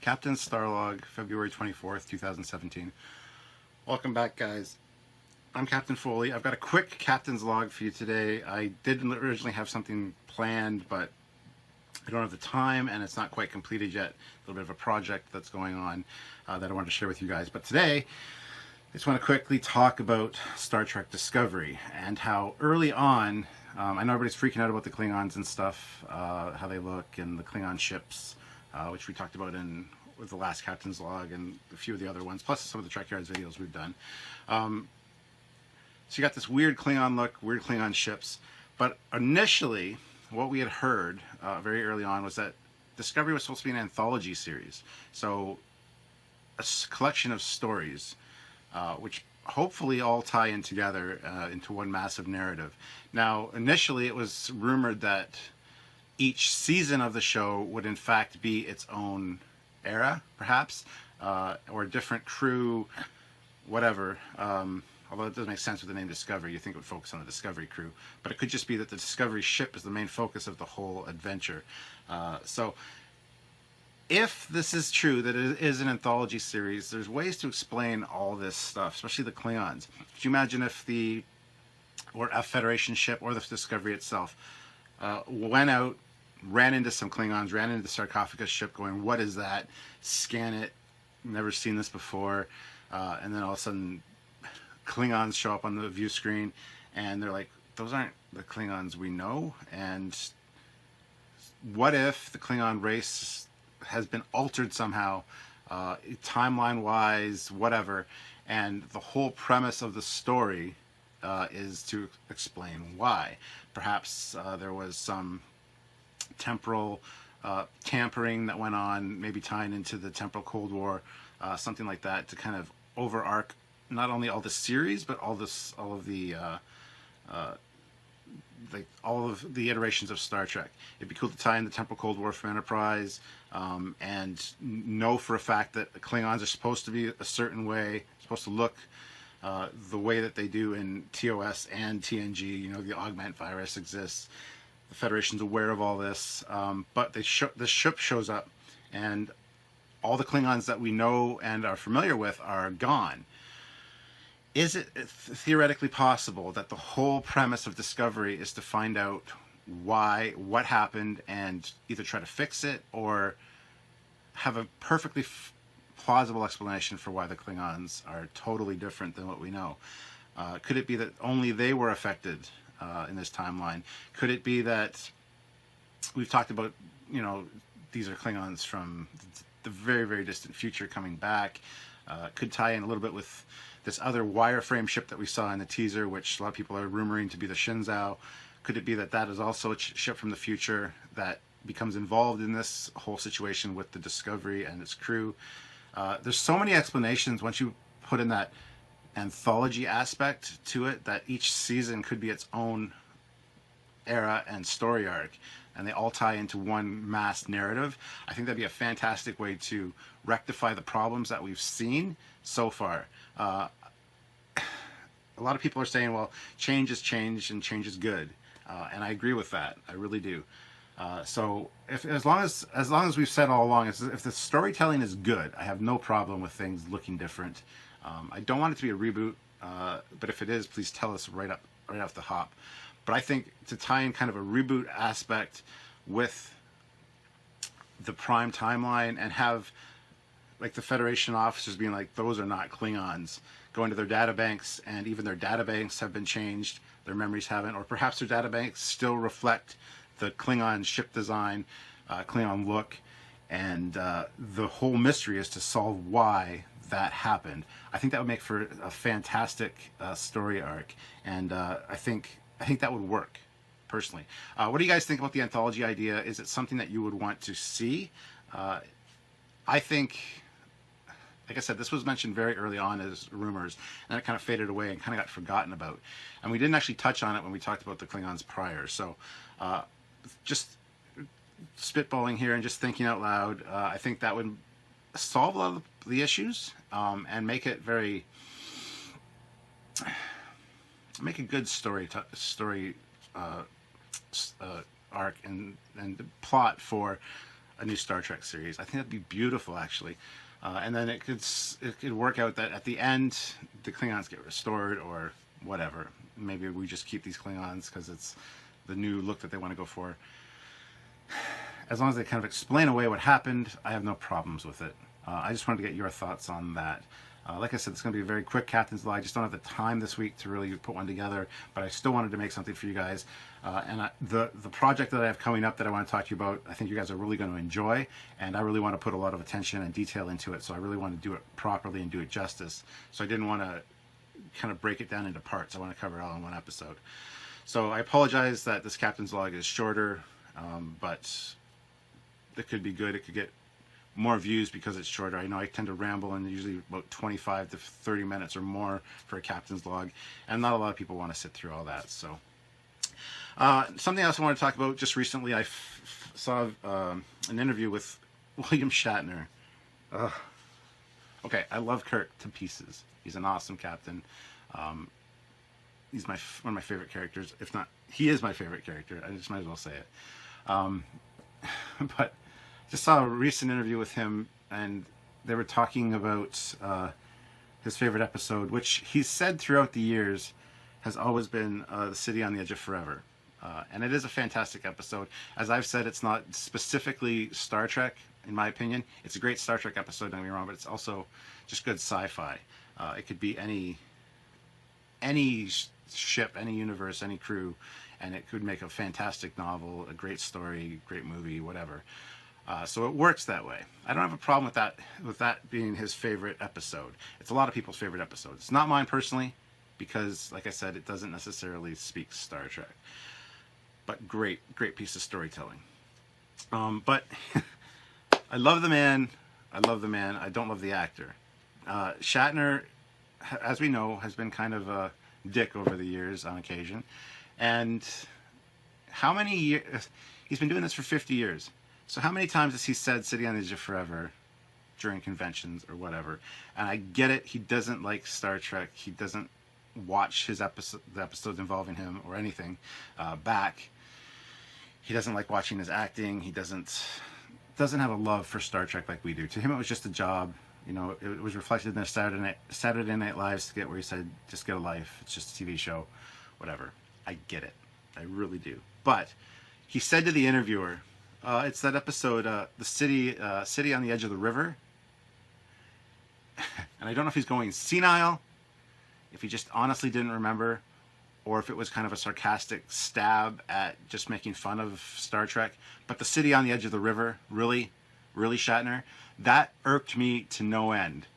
Captain StarLog, February 24th, 2017. Welcome back, guys. I'm Captain Foley. I've got a quick captain's log for you today. I did originally have something planned, but I don't have the time, and it's not quite completed yet. A little bit of a project that's going on that I wanted to share with you guys. But today, I just want to quickly talk about Star Trek Discovery and how early on, I know everybody's freaking out about the Klingons and stuff, how they look, and the Klingon ships, which we talked about with the last Captain's Log and a few of the other ones, plus some of the Trekyards videos we've done. So you got this weird Klingon look, weird Klingon ships, but initially, what we had heard very early on was that Discovery was supposed to be an anthology series. So a collection of stories, which hopefully all tie in together into one massive narrative. Now, initially it was rumored that each season of the show would in fact be its own era, perhaps, or a different crew, whatever. Although it doesn't make sense with the name Discovery. You think it would focus on the Discovery crew. But it could just be that the Discovery ship is the main focus of the whole adventure. So if this is true, that it is an anthology series, there's ways to explain all this stuff, especially the Klingons. Could you imagine if a Federation ship or the Discovery itself went out, ran into some Klingons, ran into the sarcophagus ship going, what is that? Scan it. Never seen this before. And then all of a sudden, Klingons show up on the view screen, and they're like, those aren't the Klingons we know. And what if the Klingon race has been altered somehow, timeline-wise, whatever, and the whole premise of the story is to explain why. Perhaps there was some temporal tampering that went on, maybe tying into the temporal Cold War, something like that, to kind of overarch not only all the series, but all of the iterations of Star Trek. It'd be cool to tie in the temporal Cold War from Enterprise, and know for a fact that the Klingons are supposed to be a certain way, supposed to look the way that they do in TOS and TNG. You know, the augment virus exists. The Federation's aware of all this, but the ship shows up, and all the Klingons that we know and are familiar with are gone. Is it theoretically possible that the whole premise of Discovery is to find out what happened, and either try to fix it or have a perfectly plausible explanation for why the Klingons are totally different than what we know? Could it be that only they were affected in this timeline? Could it be that we've talked about, these are Klingons from the very, very distant future coming back? Could tie in a little bit with this other wireframe ship that we saw in the teaser, which a lot of people are rumoring to be the Shinzao. Could it be that that is also a ship from the future that becomes involved in this whole situation with the Discovery and its crew? There's so many explanations once you put in that anthology aspect to it, that each season could be its own era and story arc, and they all tie into one mass narrative. I think that'd be a fantastic way to rectify the problems that we've seen so far. A lot of people are saying, well, change is change and change is good, and I agree with that. I really do. So as long as we've said all along, if the storytelling is good, I have no problem with things looking different. I don't want it to be a reboot, but if it is, please tell us right off the hop. But I think to tie in kind of a reboot aspect with the Prime timeline, and have like the Federation officers being like, those are not Klingons, going to their databanks, and even their databanks have been changed, their memories haven't, or perhaps their databanks still reflect the Klingon ship design, Klingon look, and the whole mystery is to solve why that happened. I think that would make for a fantastic story arc, and I think that would work, personally. What do you guys think about the anthology idea? Is it something that you would want to see? I think, like I said, this was mentioned very early on as rumors, and it kind of faded away and kind of got forgotten about. And we didn't actually touch on it when we talked about the Klingons prior. So just spitballing here and just thinking out loud, I think that would solve a lot of the issues, and make it make a good story arc and plot for a new Star Trek series. I think that'd be beautiful, actually. And then it could work out that at the end the Klingons get restored or whatever. Maybe we just keep these Klingons because it's the new look that they want to go for. As long as they kind of explain away what happened, I have no problems with it. I just wanted to get your thoughts on that. Like I said, it's going to be a very quick Captain's Log. I just don't have the time this week to really put one together, but I still wanted to make something for you guys. The project that I have coming up that I want to talk to you about, I think you guys are really going to enjoy, and I really want to put a lot of attention and detail into it, so I really want to do it properly and do it justice. So I didn't want to kind of break it down into parts. I want to cover it all in one episode. So I apologize that this Captain's Log is shorter, but it could be good. It could get more views because it's shorter. I know I tend to ramble, and usually about 25 to 30 minutes or more for a Captain's Log, and not a lot of people want to sit through all that. So something else I want to talk about. Just recently I saw an interview with William Shatner. Okay, I love Kirk to pieces. He's an awesome captain. He's one of my favorite characters. If not, he is my favorite character. I just might as well say it. But just saw a recent interview with him, and they were talking about his favorite episode, which he said throughout the years has always been The City on the Edge of Forever. And it is a fantastic episode. As I've said, it's not specifically Star Trek, in my opinion. It's a great Star Trek episode, don't get me wrong, but it's also just good sci-fi. It could be any ship, any universe, any crew, and it could make a fantastic novel, a great story, great movie, whatever. So it works that way. I don't have a problem with that being his favorite episode. It's a lot of people's favorite episode. It's not mine personally, because, like I said, it doesn't necessarily speak Star Trek. But great piece of storytelling. But I love the man. I don't love the actor. Shatner, as we know, has been kind of a dick over the years on occasion. And how many years? He's been doing this for 50 years. So how many times has he said City on the Edge of Forever during conventions or whatever? And I get it. He doesn't like Star Trek. He doesn't watch the episodes involving him or anything back. He doesn't like watching his acting. He doesn't have a love for Star Trek like we do. To him, it was just a job. You know, it was reflected in their Saturday Night Live skit where he said, "Just get a life. It's just a TV show, whatever." I get it. I really do. But he said to the interviewer, it's that episode, the city on the edge of the river. And I don't know if he's going senile, if he just honestly didn't remember, or if it was kind of a sarcastic stab at just making fun of Star Trek. But the city on the edge of the river, really, Shatner, that irked me to no end.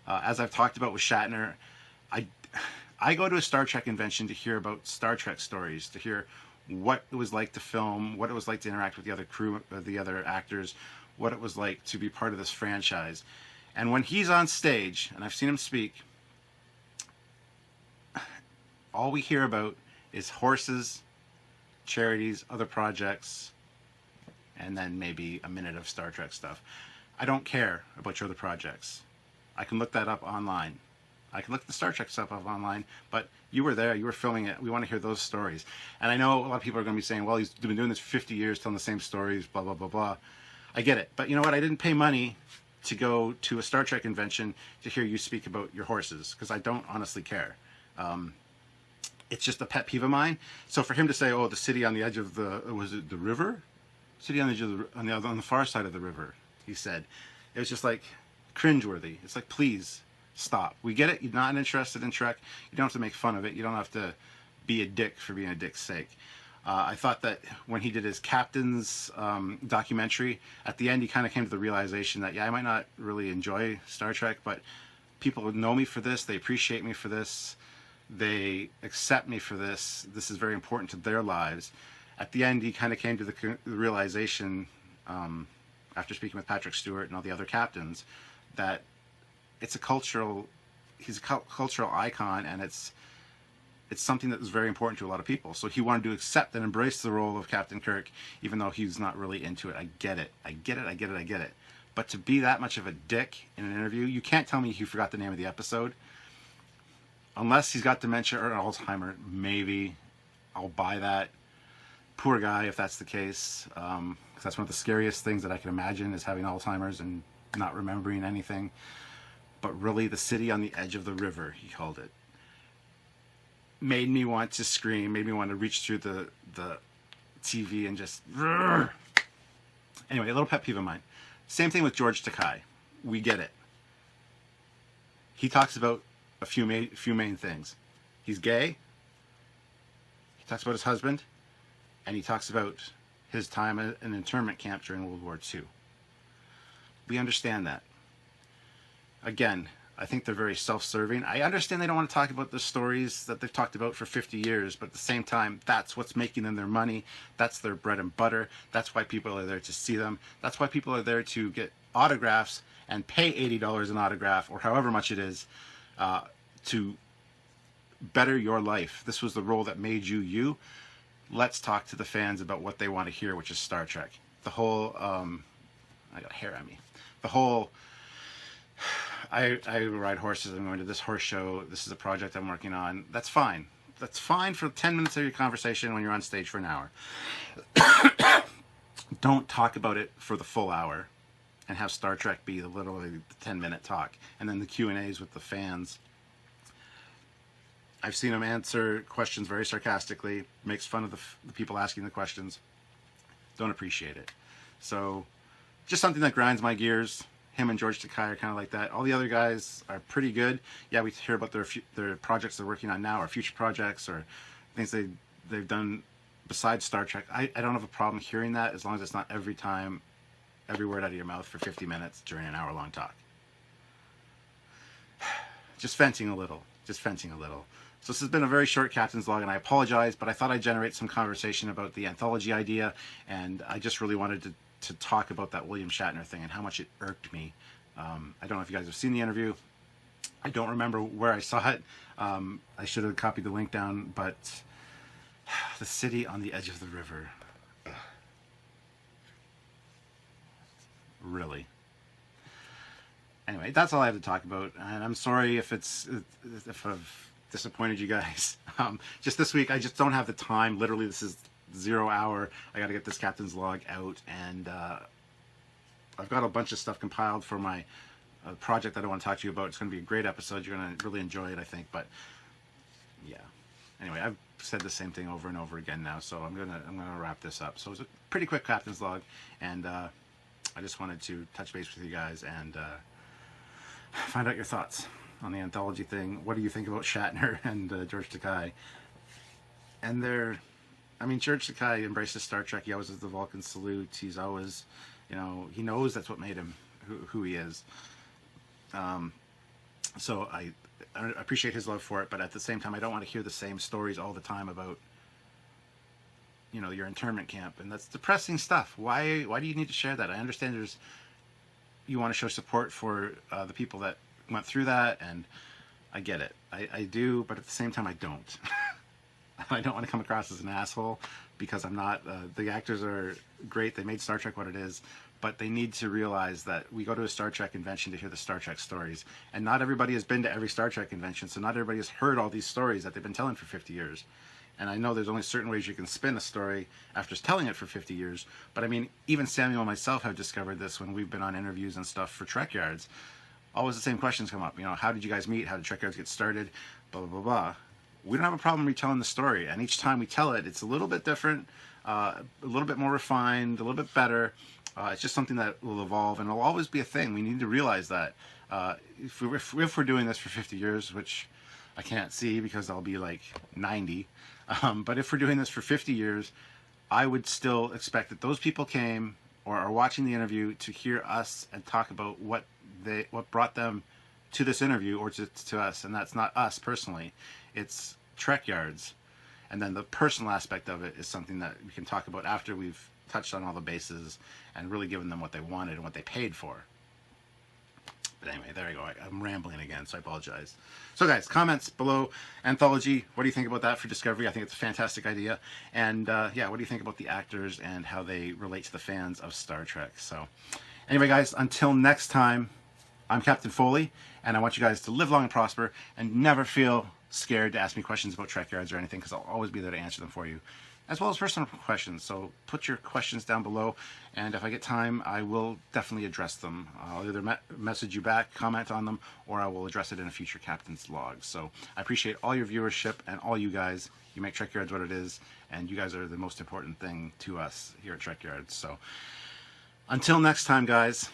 As I've talked about with Shatner, I go to a Star Trek convention to hear about Star Trek stories, to hear what it was like to film, what it was like to interact with the other crew, the other actors, what it was like to be part of this franchise. And when he's on stage, and I've seen him speak, all we hear about is horses, charities, other projects, and then maybe a minute of Star Trek stuff. I don't care about your other projects. I can look that up online. I can look the Star Trek stuff up online, but you were there, you were filming it. We want to hear those stories. And I know a lot of people are going to be saying, well, he's been doing this for 50 years, telling the same stories, blah, blah, blah, blah. I get it. But you know what? I didn't pay money to go to a Star Trek convention to hear you speak about your horses, because I don't honestly care. It's just a pet peeve of mine. So for him to say, oh, the city on the edge of was it the river? City on the edge of on the far side of the river, he said. It was just like cringeworthy. It's like, please stop. We get it. You're not interested in Trek. You don't have to make fun of it. You don't have to be a dick for being a dick's sake. I thought that when he did his Captain's documentary, at the end he kind of came to the realization that, yeah, I might not really enjoy Star Trek, but people know me for this. They appreciate me for this. They accept me for this. This is very important to their lives. At the end, he kind of came to the realization, after speaking with Patrick Stewart and all the other captains, that he's a cultural icon, and it's something that was very important to a lot of people. So he wanted to accept and embrace the role of Captain Kirk, even though he's not really into it. I get it. But to be that much of a dick in an interview, you can't tell me he forgot the name of the episode. Unless he's got dementia or Alzheimer, maybe I'll buy that. poor guy if that's the case, because that's one of the scariest things that I can imagine, is having Alzheimer's and not remembering anything. But really, the city on the edge of the river, he called it, made me want to scream, made me want to reach through the TV and just... Anyway, a little pet peeve of mine. Same thing with George Takei. We get it. He talks about a few main things. He's gay. He talks about his husband. And he talks about his time at an internment camp during World War II. We understand that. Again, I think they're very self-serving. I understand they don't want to talk about the stories that they've talked about for 50 years, but at the same time, that's what's making them their money. That's their bread and butter. That's why people are there to see them. That's why people are there to get autographs and pay $80 an autograph, or however much it is, to better your life. This was the role that made you you. Let's talk to the fans about what they want to hear, which is Star Trek. The whole, I got hair on me. The whole, I ride horses, I'm going to this horse show, this is a project I'm working on. That's fine. That's fine for 10 minutes of your conversation when you're on stage for an hour. Don't talk about it for the full hour and have Star Trek be literally the 10-minute talk. And then the Q&As with the fans. I've seen him answer questions very sarcastically, makes fun of the people asking the questions. Don't appreciate it. So, just something that grinds my gears. Him and George Takei are kind of like that. All the other guys are pretty good. Yeah, we hear about their projects they're working on now, or future projects, or things they've done besides Star Trek. I don't have a problem hearing that, as long as it's not every time, every word out of your mouth for 50 minutes during an hour-long talk. Just venting a little. Just venting a little. So this has been a very short Captain's Log, and I apologize, but I thought I'd generate some conversation about the anthology idea, and I just really wanted to talk about that William Shatner thing and how much it irked me. I don't know if you guys have seen the interview. I don't remember where I saw it. I should have copied the link down, but the city on the edge of the river. Really. Anyway, that's all I have to talk about, and I'm sorry if I've disappointed you guys. Just this week, I just don't have the time. Literally, this is 0 hour. I got to get this Captain's Log out, and I've got a bunch of stuff compiled for my project that I want to talk to you about. It's going to be a great episode. You're going to really enjoy it, I think. But yeah. Anyway, I've said the same thing over and over again now, so I'm gonna wrap this up. So it's a pretty quick Captain's Log, and I just wanted to touch base with you guys and find out your thoughts on the anthology thing. What do you think about Shatner and George Takei? And George Takei embraces Star Trek. He always does the Vulcan salute. He's always, he knows that's what made him who he is. So I appreciate his love for it, but at the same time, I don't want to hear the same stories all the time about, your internment camp, and that's depressing stuff. Why do you need to share that? I understand you want to show support for the people that went through that, and I get it. I do, but at the same time, I don't. I don't want to come across as an asshole, because I'm not. The actors are great. They made Star Trek what it is, but they need to realize that we go to a Star Trek convention to hear the Star Trek stories, and not everybody has been to every Star Trek convention, so not everybody has heard all these stories that they've been telling for 50 years. And I know there's only certain ways you can spin a story after telling it for 50 years, but even Samuel and myself have discovered this when we've been on interviews and stuff for Trekyards. Always the same questions come up. How did you guys meet? How did Trekyards get started? Blah, blah, blah, blah. We don't have a problem retelling the story, and each time we tell it, it's a little bit different, a little bit more refined, a little bit better. It's just something that will evolve, and it'll always be a thing. We need to realize that if we're doing this for 50 years, which I can't see because I'll be like 90, but if we're doing this for 50 years, I would still expect that those people came or are watching the interview to hear us and talk about what brought them to this interview or to us, and that's not us personally. It's Trekyards, and then the personal aspect of it is something that we can talk about after we've touched on all the bases and really given them what they wanted and what they paid for. But anyway, there you go. I'm rambling again, so I apologize. So guys, comments below. Anthology, what do you think about that for Discovery? I think it's a fantastic idea. And yeah, what do you think about the actors and how they relate to the fans of Star Trek? So anyway, guys, until next time, I'm Captain Foley, and I want you guys to live long and prosper and never feel scared to ask me questions about Trekyards or anything, because I'll always be there to answer them for you. as well as personal questions. So put your questions down below, and if I get time, I will definitely address them. I'll either message you back, comment on them, or I will address it in a future Captain's Log. So I appreciate all your viewership and all you guys. You make Trekyards what it is, and you guys are the most important thing to us here at Trekyards. So until next time, guys,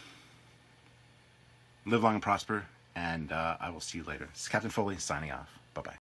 live long and prosper, and I will see you later. This is Captain Foley signing off. Bye-bye.